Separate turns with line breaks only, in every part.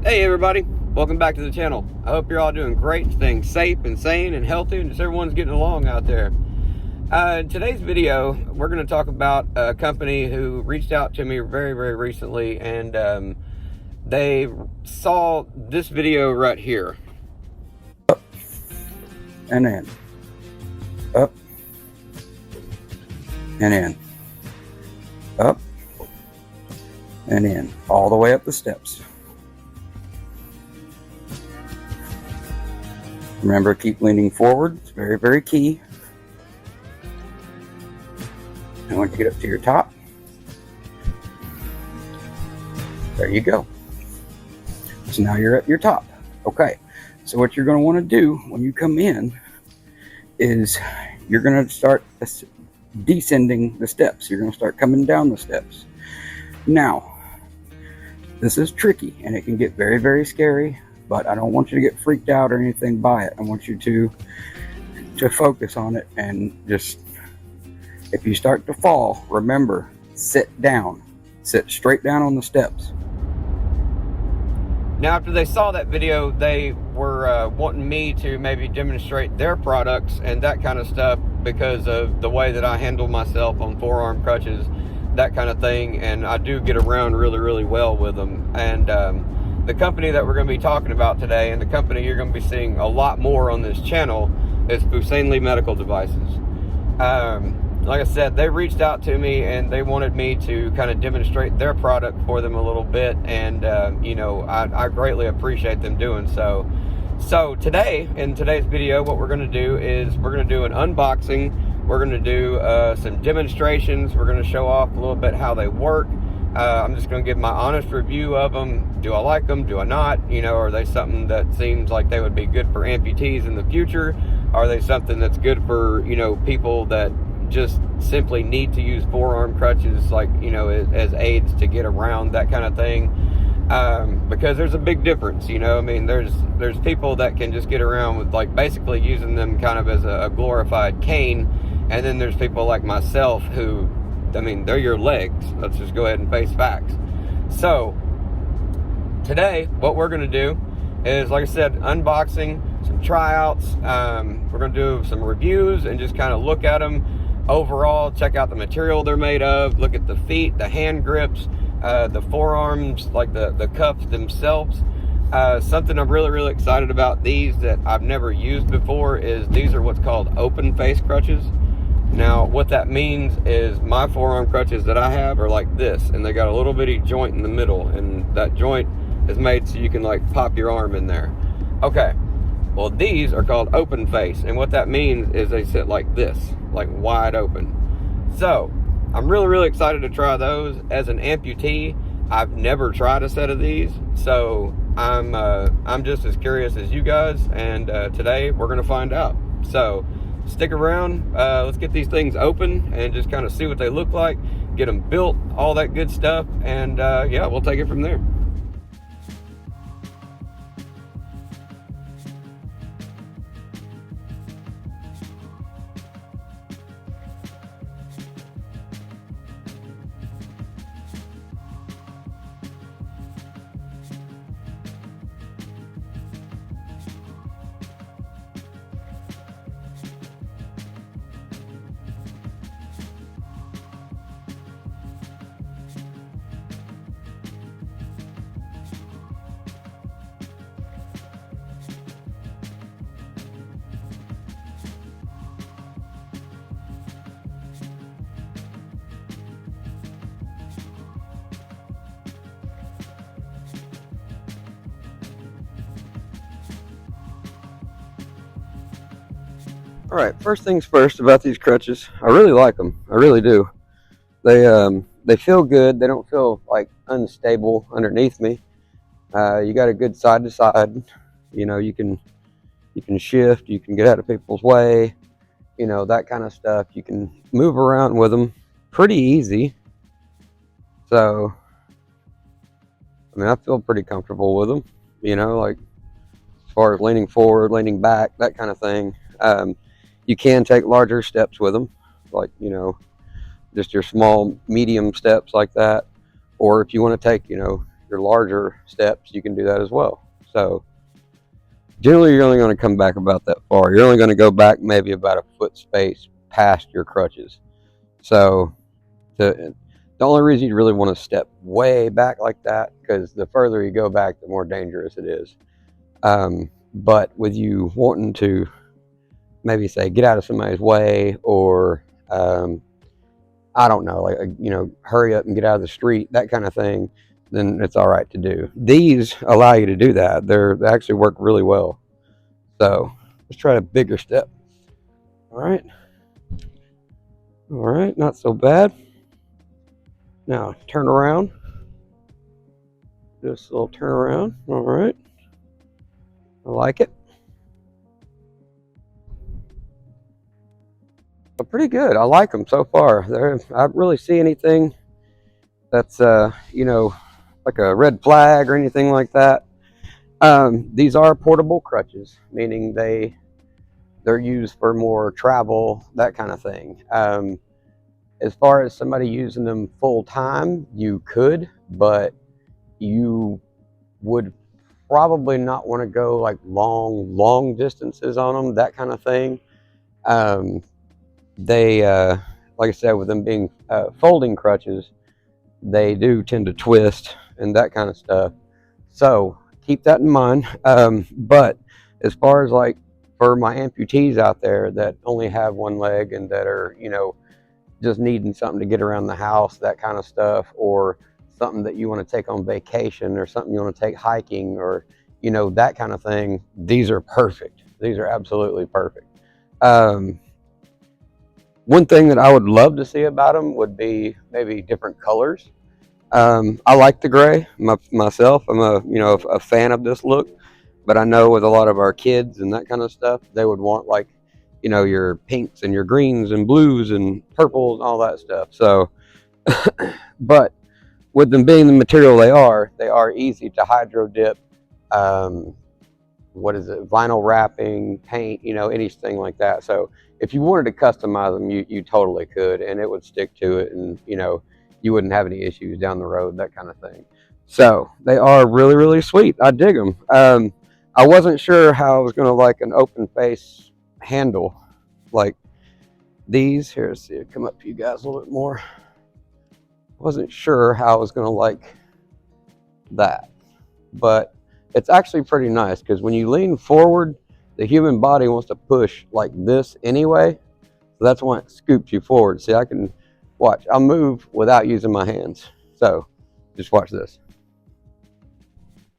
Hey everybody, welcome back to the channel. I hope you're all doing great, staying safe and sane and healthy, and just everyone's getting along out there. In today's video, we're going to talk about a company who reached out to me very recently, and they saw this video right here.
Up and in, up and in, up and in, all the way up the steps. Remember, keep leaning forward. It's very key. And once you get up to your top, there you go. So now you're at your top. Okay, so what you're going to want to do when you come in is you're going to start descending the steps. You're going to start coming down the steps. Now, this is tricky and it can get very scary, but I don't want you to get freaked out or anything by it. I want you to focus on it, and just, if you start to fall, remember, sit down. Sit straight down on the steps.
Now, after they saw that video, they were wanting me to maybe demonstrate their products and that kind of stuff because of the way that I handle myself on forearm crutches, that kind of thing. And I do get around really well with them. And the company that we're going to be talking about today, and the company you're going to be seeing a lot more on this channel, is Foseanly Medical Devices. Like I said, they reached out to me and they wanted me to kind of demonstrate their product for them a little bit, and you know, I greatly appreciate them doing so. So today, in today's video, what we're going to do is we're going to do an unboxing. We're going to do some demonstrations. We're going to show off a little bit how they work. I'm just going to give my honest review of them. Do I like them? Do I not? You know, are they something that seems like they would be good for amputees in the future? Are they something that's good for, you know, people that just simply need to use forearm crutches, like, you know, as aids to get around, that kind of thing? Because there's a big difference, you know. I mean, there's people that can just get around with, like, basically using them kind of as a glorified cane, and then there's people like myself who, I mean, they're your legs. Let's just go ahead and face facts. So today, what we're going to do is, like I said, unboxing, some tryouts. We're going to do some reviews and just kind of look at them overall, check out the material they're made of, look at the feet, the hand grips, the forearms, like the cuffs themselves. Something I'm really excited about these that I've never used before is these are what's called open face crutches. Now, what that means is my forearm crutches that I have are like this, and they got a little bitty joint in the middle, and that joint is made so you can, like, pop your arm in there. Okay, well, these are called open face, and what that means is they sit like this, like wide open. So I'm really excited to try those. As an amputee, I've never tried a set of these, so I'm just as curious as you guys, and today we're gonna find out. So stick around. Let's get these things open and just kind of see what they look like, get them built, all that good stuff, and yeah, we'll take it from there. All right, first things first about these crutches. I really like them. I really do. They feel good. They don't feel like unstable underneath me. You got a good side to side. You know, you can shift. You can get out of people's way. You know, that kind of stuff. You can move around with them pretty easy. So, I mean, I feel pretty comfortable with them. You know, like as far as leaning forward, leaning back, that kind of thing. You can take larger steps with them, like, you know, just your small, medium steps like that. Or if you want to take, you know,
your larger steps, you can do that as well. So generally, you're only going to come back about that far. You're only going to go back maybe about a foot space past your crutches. So the only reason you really want to step way back like that, because the further you go back, the more dangerous it is. But with you wanting to maybe say get out of somebody's way, or I don't know, like, hurry up and get out of the street, that kind of thing, then it's all right to do. These allow you to do that. They actually work really well. So let's try a bigger step. All right, not so bad. Now turn around. Just a little turn around. All right, I like it. But pretty good. I like them so far. I don't really see anything that's like a red flag or anything like that. These are portable crutches, meaning they're used for more travel, that kind of thing. As far as somebody using them full time, you could, but you would probably not want to go like long distances on them, that kind of thing. They, like I said, with them being folding crutches, they do tend to twist and that kind of stuff. So keep that in mind. But as far as like for my amputees out there that only have one leg and that are, just needing something to get around the house, that kind of stuff, or something that you want to take on vacation, or something you want to take hiking, or, that kind of thing, these are perfect. These are absolutely perfect. One thing that I would love to see about them would be maybe different colors. I like the gray myself. I'm a fan of this look, but I know with a lot of our kids and that kind of stuff, they would want like, your pinks and your greens and blues and purples and all that stuff. So, but with them being the material they are easy to hydro dip. Vinyl wrapping, paint, anything like that. So if you wanted to customize them, you totally could, and it would stick to it, and you wouldn't have any issues down the road, that kind of thing. So they are really sweet. I dig them. I wasn't sure how I was going to like an open face handle like these. Here, let's see it come up to you guys a little bit more. Wasn't sure how I was going to like that, but it's actually pretty nice, because when you lean forward, the human body wants to push like this anyway. So that's why it scoops you forward. See, I can watch. I'll move without using my hands. So just watch this.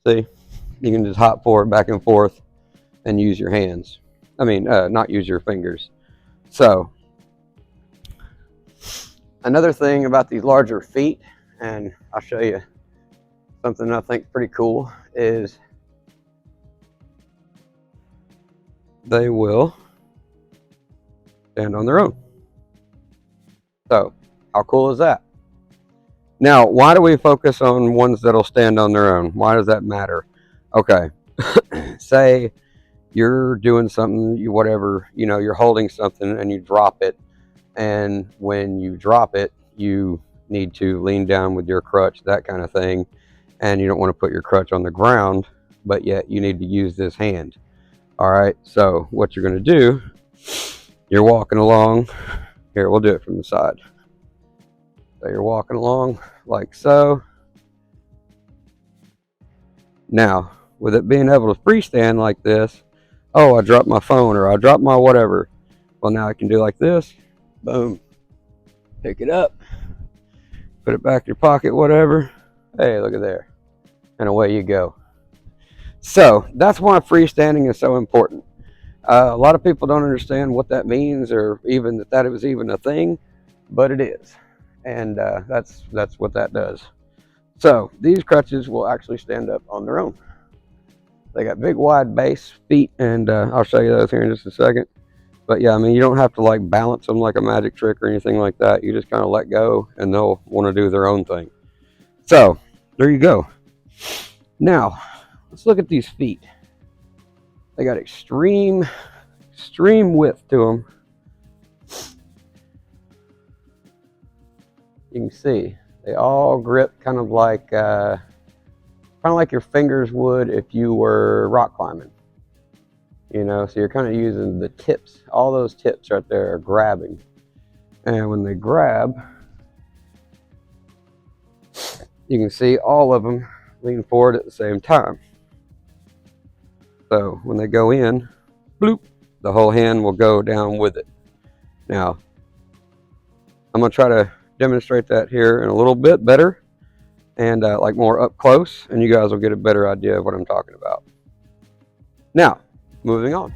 See, you can just hop forward, back and forth, and use your hands. I mean, not use your fingers. So another thing about these larger feet, and I'll show you something I think is pretty cool, is they will stand on their own. So how cool is that? Now, why do we focus on ones that'll stand on their own? Why does that matter? Okay, say you're doing something, you're holding something and you drop it, and when you drop it, you need to lean down with your crutch, that kind of thing, and you don't want to put your crutch on the ground, but yet you need to use this hand. All right, so what you're going to do, you're walking along. Here, we'll do it from the side. So you're walking along like so. Now, with it being able to freestand like this, oh, I dropped my phone or I dropped my whatever. Well, now I can do like this. Boom. Pick it up. Put it back in your pocket, whatever. Hey, look at there. And away you go. So that's why freestanding is so important. A lot of people don't understand what that means, or even that it was even a thing, but it is. And that's what that does. So these crutches will actually stand up on their own. They got big wide base feet, and I'll show you those here in just a second. But yeah, I mean, you don't have to like balance them like a magic trick or anything like that. You just kind of let go and they'll want to do their own thing. So there you go. Now let's look at these feet. They got extreme width to them. You can see they all grip kind of like
kind of like your fingers would if you were rock climbing. You know, so you're kind of using the tips. All those tips right there are grabbing. And when they grab, you can see all of them lean forward at the same time. So when they go in, bloop, the whole hand will go down with it. Now, I'm going to try to demonstrate that here in a little bit better and like more up close, and you guys will get a better idea of what I'm talking about. Now, moving on.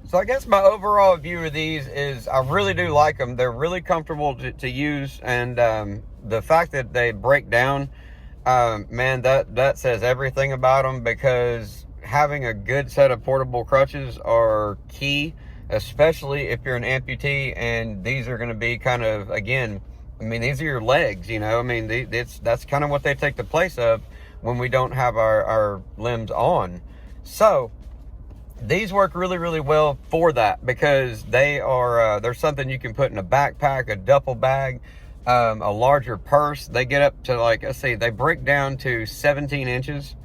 So I guess my overall view of these is I really do like them. They're really comfortable to use, and the fact that they break down, man, that says everything about them, because having a good set of portable crutches are key, especially if you're an amputee, and these are going to be kind of, again, I mean, these are your legs, you know, I mean, that's kind of what they take the place of when we don't have our limbs on. So these work really, really well for that, because they are, there's something you can put in a backpack, a duffel bag, a larger purse. They get up to, like, let's see, they break down to 17 inches.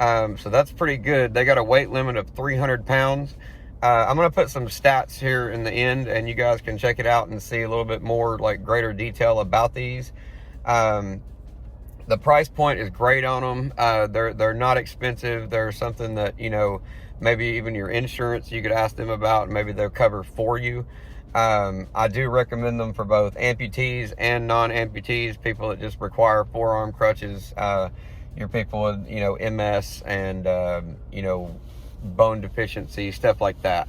So that's pretty good. They got a weight limit of 300 pounds. I'm going to put some stats here in the end, and you guys can check it out and see a little bit more, like, greater detail about these. The price point is great on them. They're not expensive. They're something that, you know, maybe even your insurance, you could ask them about, and maybe they'll cover for you. I do recommend them for both amputees and non-amputees, people that just require forearm crutches, your people with, you know, MS and, you know, bone deficiency, stuff like that.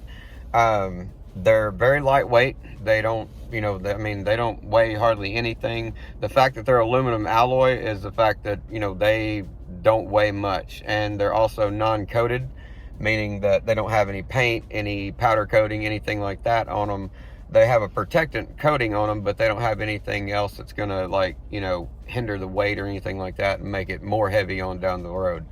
They're very lightweight. They don't, you know, they don't weigh hardly anything. The fact that they're aluminum alloy is the fact that, you know, they don't weigh much, and they're also non-coated, meaning that they don't have any paint, any powder coating, anything like that on them. They have a protectant coating on them, but they don't have anything else that's gonna, like, you know, hinder the weight or anything like that and make it more heavy on down the road.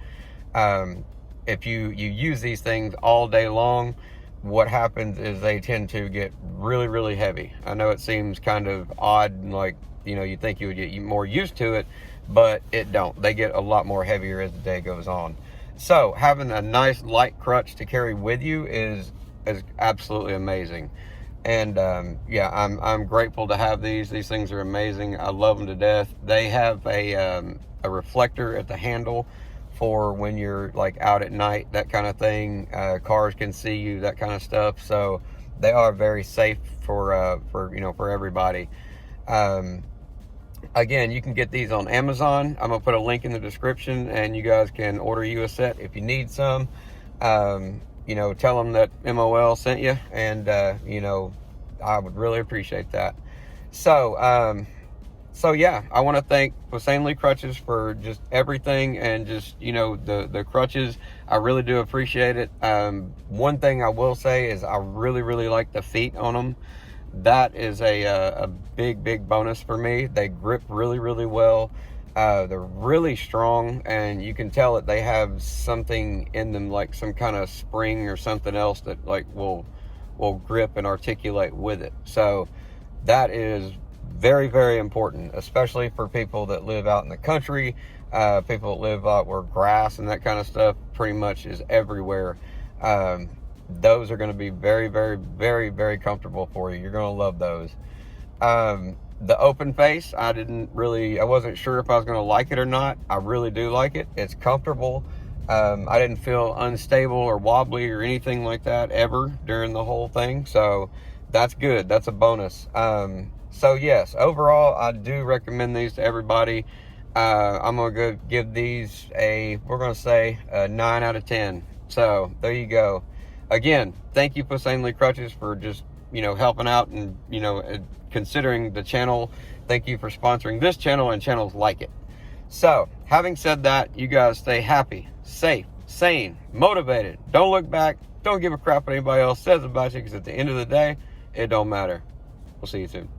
If you use these things all day long, what happens is they tend to get really, really heavy. I know it seems kind of odd, and like, you know, you think you would get more used to it, but it don't. They get a lot more heavier as the day goes on. So having a nice light crutch to carry with you is absolutely amazing. And yeah, I'm grateful to have these. These things are amazing. I love them to death. They have a reflector at the handle for when you're, like, out at night, that kind of thing. Cars can see you, that kind of stuff. So they are very safe for you know, for everybody. Again, you can get these on Amazon. I'm gonna put a link in the description, and you guys can order you a set if you need some. You know, tell them that MOL sent you, and you know, I would really appreciate that. So so yeah, I want to thank Foseanly Crutches for just everything, and just, you know, the crutches. I really do appreciate it. One thing I will say is I really, really like the feet on them. That is a big bonus for me. They grip really, really well. They're really strong, and you can tell that they have something in them, like some kind of spring or something else that, like, will grip and articulate with it. So that is very, very important, especially for people that live out in the country, people that live out where grass and that kind of stuff pretty much is everywhere. Those are going to be very, very, very, very comfortable for you. You're going to love those. The open face, I wasn't sure if I was going to like it or not. I really do like it. It's comfortable. I didn't feel unstable or wobbly or anything like that ever during the whole thing. So that's good. That's a bonus. So yes, overall, I do recommend these to everybody. I'm going to give these we're going to say a 9 out of 10. So there you go. Again, thank you, Foseanly Crutches, for just, you know, helping out and, you know, considering the channel. Thank you for sponsoring this channel and channels like it. So having said that, you guys stay happy, safe, sane, motivated. Don't look back. Don't give a crap what anybody else says about you, because at the end of the day, it don't matter. We'll see you soon.